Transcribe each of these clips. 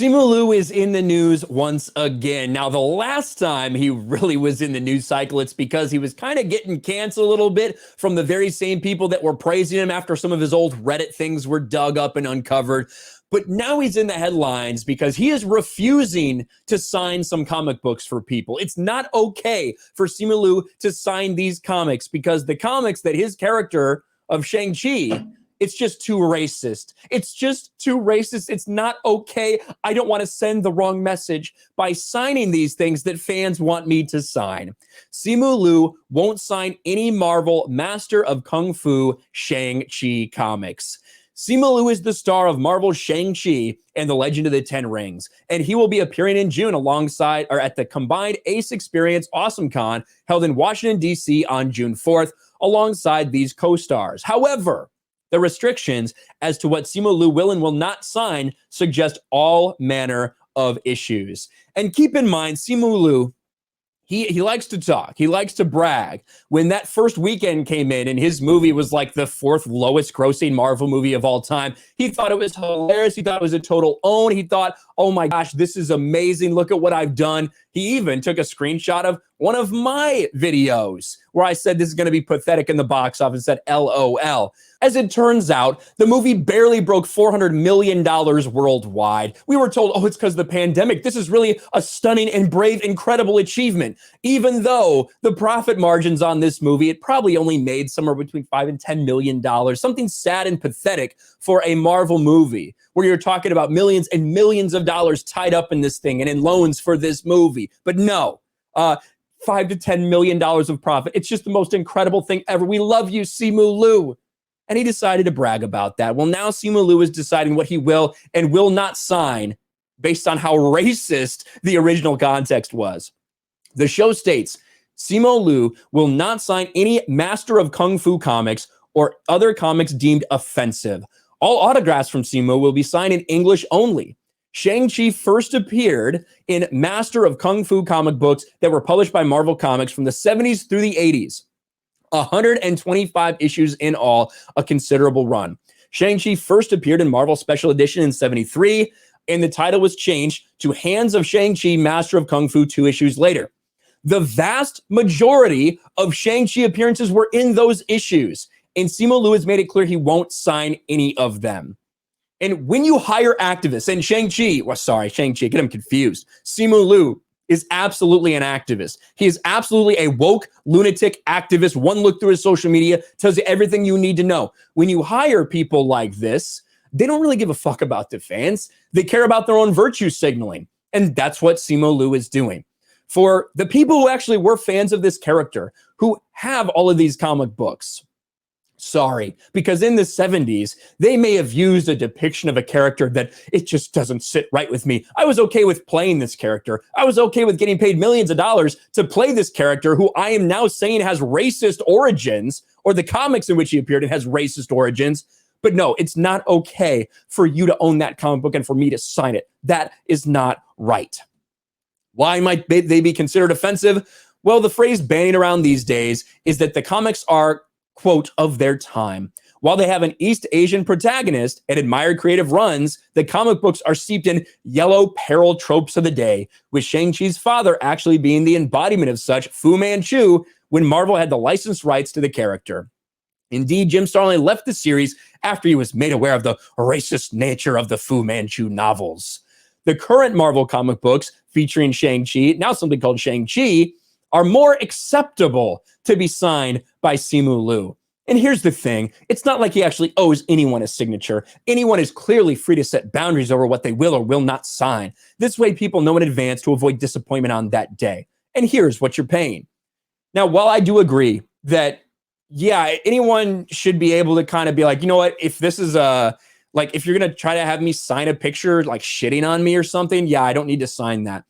Simu Liu is in the news once again. Now, the last time he really was in the news cycle, it's because he was kind of getting canceled a little bit from the very same people that were praising him after some of his old Reddit things were dug up and uncovered. But now he's in the headlines because he is refusing to sign some comic books for people. It's not okay for Simu Liu to sign these comics because the comics that his character of Shang-Chi, it's just too racist. It's just too racist. It's not okay. I don't want to send the wrong message by signing these things that fans want me to sign. Simu Liu won't sign any Marvel Master of Kung Fu Shang-Chi comics. Simu Liu is the star of Marvel's Shang-Chi and the Legend of the Ten Rings, and he will be appearing in June alongside or at the combined Ace Experience Awesome Con held in Washington, D.C. on June 4th alongside these co-stars. However, the restrictions as to what Simu Liu will and will not sign suggest all manner of issues. And keep in mind, Simu Liu, he likes to talk. He likes to brag. When that first weekend came in and his movie was like the 4th lowest grossing Marvel movie of all time, he thought it was hilarious. He thought it was a total own. He thought, oh my gosh, this is amazing. Look at what I've done. He even took a screenshot of one of my videos where I said this is going to be pathetic in the box office, said LOL. As it turns out, the movie barely broke $400 million worldwide. We were told, oh, it's because of the pandemic. This is really a stunning and brave, incredible achievement. Even though the profit margins on this movie, it probably only made somewhere between $5 and $10 million. Something sad and pathetic for a Marvel movie where you're talking about millions and millions of dollars tied up in this thing and in loans for this movie. But no, $5 to $10 million of profit. It's just the most incredible thing ever. We love you, Simu Liu. And he decided to brag about that. Well, now Simu Liu is deciding what he will and will not sign based on how racist the original context was. The show states, Simu Liu will not sign any Master of Kung Fu comics or other comics deemed offensive. All autographs from Simu will be signed in English only. Shang-Chi first appeared in Master of Kung Fu comic books that were published by Marvel Comics from the 70s through the 80s. 125 issues in all, a considerable run. Shang-Chi first appeared in Marvel Special Edition in 73, and the title was changed to Hands of Shang-Chi Master of Kung Fu 2 issues later. The vast majority of Shang-Chi appearances were in those issues, and Simu Liu has made it clear he won't sign any of them. And when you hire activists, and Shang-Chi, get him confused. Simu Liu is absolutely an activist. He is absolutely a woke, lunatic activist. One look through his social media tells you everything you need to know. When you hire people like this, they don't really give a fuck about the fans. They care about their own virtue signaling. And that's what Simu Liu is doing. For the people who actually were fans of this character, who have all of these comic books, sorry, because in the 70s, they may have used a depiction of a character that it just doesn't sit right with me. I was okay with playing this character. I was okay with getting paid millions of dollars to play this character who I am now saying has racist origins, or the comics in which he appeared in has racist origins. But no, it's not okay for you to own that comic book and for me to sign it. That is not right. Why might they be considered offensive? Well, the phrase banning around these days is that the comics are, quote, of their time. While they have an East Asian protagonist and admired creative runs, the comic books are steeped in yellow peril tropes of the day, with Shang-Chi's father actually being the embodiment of such, Fu Manchu, when Marvel had the licensed rights to the character. Indeed, Jim Starlin left the series after he was made aware of the racist nature of the Fu Manchu novels. The current Marvel comic books featuring Shang-Chi, now something called Shang-Chi, are more acceptable to be signed by Simu Liu. And here's the thing, it's not like he actually owes anyone a signature. Anyone is clearly free to set boundaries over what they will or will not sign. This way people know in advance to avoid disappointment on that day. And here's what you're paying. Now, while I do agree that, yeah, anyone should be able to kind of be like, you know what, if this is like, if you're going to try to have me sign a picture, like shitting on me or something, yeah, I don't need to sign that.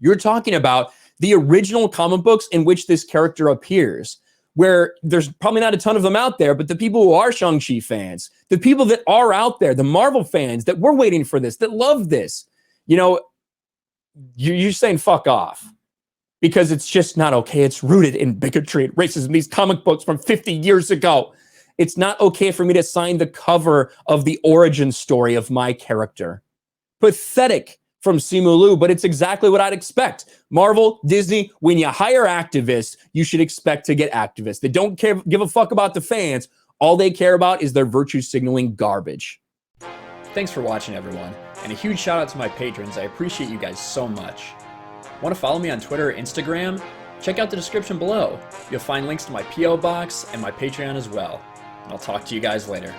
You're talking about the original comic books in which this character appears, where there's probably not a ton of them out there, but the people who are Shang-Chi fans, the people that are out there, the Marvel fans that were waiting for this, that love this, you know, you're saying fuck off. Because it's just not okay. It's rooted in bigotry and racism. These comic books from 50 years ago. It's not okay for me to sign the cover of the origin story of my character. Pathetic from Simu Liu, but it's exactly what I'd expect. Marvel, Disney, when you hire activists, you should expect to get activists. They don't give a fuck about the fans. All they care about is their virtue signaling garbage. Thanks for watching, everyone, and a huge shout out to my patrons. I appreciate you guys so much. Want to follow me on Twitter or Instagram? Check out the description below. You'll find links to my P.O. box and my Patreon as well. And I'll talk to you guys later.